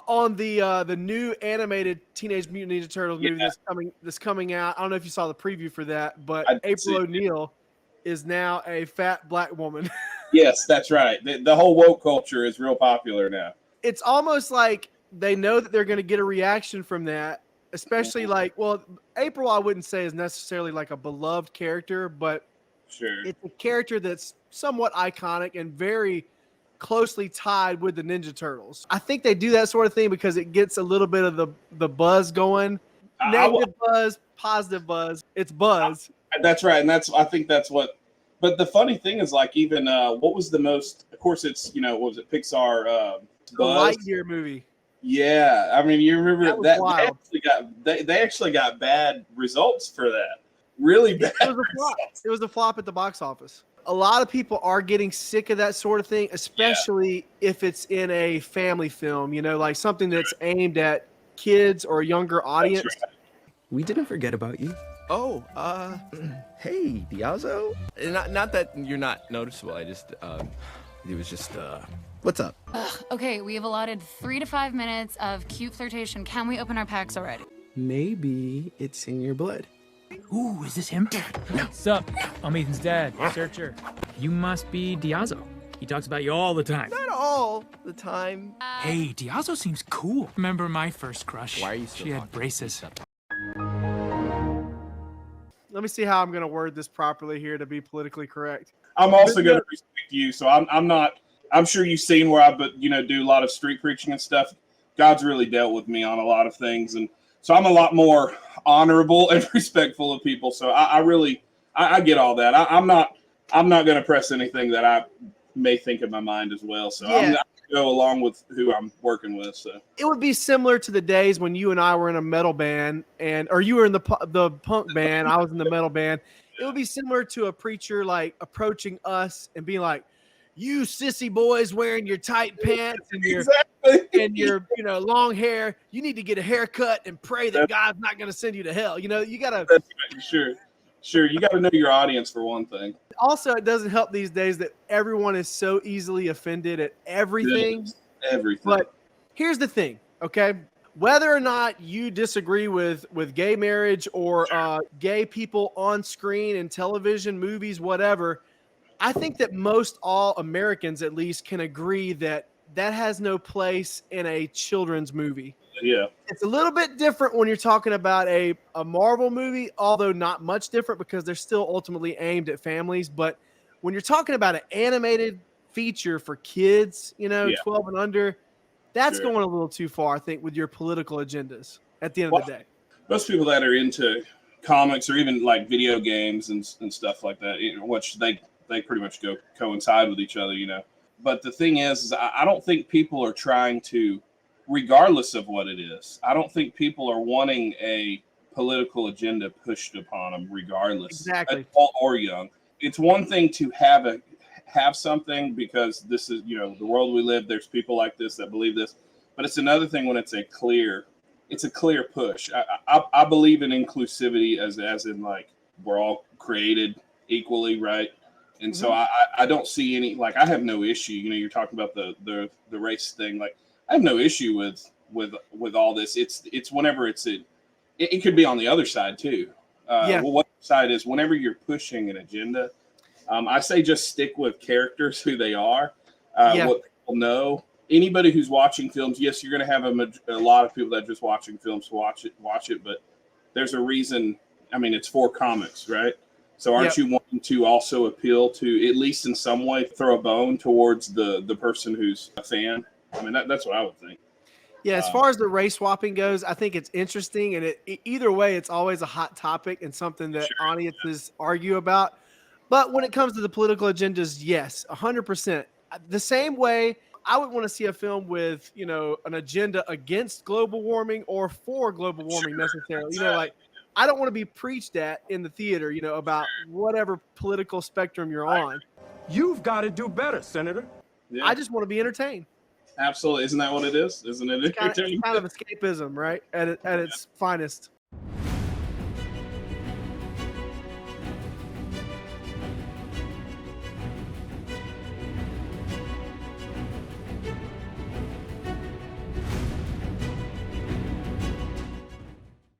On the new animated Teenage Mutant Ninja Turtles movie that's coming out. I don't know if you saw the preview for that, but April O'Neil is now a fat black woman. Yes, that's right. The whole woke culture is real popular now. It's almost like they know that they're going to get a reaction from that, especially like, well, April I wouldn't say is necessarily like a beloved character, but it's a character that's somewhat iconic and very closely tied with the Ninja Turtles. I think they do that sort of thing because it gets a little bit of the buzz going. Negative buzz, positive buzz. It's buzz. That's right. And I think that's what, but the funny thing is like even what was the most, of course it's, what was it, Pixar the Lightyear movie. Yeah. I mean, you remember that they actually got bad results for that. Really bad. It was a flop at the box office. A lot of people are getting sick of that sort of thing, especially if it's in a family film, like something that's aimed at kids or a younger audience. Right. We didn't forget about you. Oh, hey, Diazo. Not that you're not noticeable. I just, it was just, What's up? Okay, we have allotted 3 to 5 minutes of cute flirtation. Can we open our packs already? Maybe it's in your blood. Ooh, is this him? No. Sup? I'm Ethan's dad, Searcher. You must be Diazo. He talks about you all the time. Not all the time. Hey, Diazo seems cool. Remember my first crush? Why are you still She had braces. Let me see how I'm going to word this properly here to be politically correct. I'm also going to respect you, so I'm sure you've seen where I do a lot of street preaching and stuff. God's really dealt with me on a lot of things, and so I'm a lot more honorable and respectful of people. So I get all that. I'm not going to press anything that I may think in my mind as well. So I'm going to go along with who I'm working with. So it would be similar to the days when you and I were in a metal band, or you were in the punk band. I was in the metal band. It would be similar to a preacher like approaching us and being like, "You sissy boys wearing your tight pants and your long hair, you need to get a haircut and pray that God's not going to send you to hell." You got to. That's right. Sure. You got to know your audience for one thing. Also, it doesn't help these days that everyone is so easily offended at everything. Everything. But here's the thing, okay? Whether or not you disagree with gay marriage or gay people on screen in television, movies, whatever, I think that most all Americans at least can agree that has no place in a children's movie. Yeah. It's a little bit different when you're talking about a Marvel movie, although not much different because they're still ultimately aimed at families. But when you're talking about an animated feature for kids, 12 and under, that's going a little too far, I think, with your political agendas at the end of the day. Most people that are into comics or even like video games and stuff like that, which they pretty much coincide with each other, But the thing is I don't think people are trying to, regardless of what it is, I don't think people are wanting a political agenda pushed upon them regardless. Exactly. Adult or young. It's one thing to have something because this is, the world we live, there's people like this that believe this, but it's another thing when it's a clear push. I believe in inclusivity as in like we're all created equally, right? And so I don't see any, like, I have no issue, you're talking about the race thing. Like, I have no issue with all this. It's whenever it could be on the other side too. Well, what side is whenever you're pushing an agenda, I say just stick with characters, who they are, what people know. Anybody who's watching films, yes, you're going to have a lot of people that are just watching films watch it, but there's a reason. I mean, it's for comics, right? So aren't you wanting to also appeal to, at least in some way, throw a bone towards the person who's a fan? I mean, that's what I would think. Yeah, as far as the race swapping goes, I think it's interesting, and either way, it's always a hot topic and something that audiences argue about. But when it comes to the political agendas, yes, 100%. The same way I would want to see a film with, an agenda against global warming or for global warming necessarily. Like, I don't want to be preached at in the theater, about whatever political spectrum you're on. You've got to do better, Senator. Yeah. I just want to be entertained. Absolutely. Isn't that what it is? Isn't it? It's kind of escapism, right? At its finest.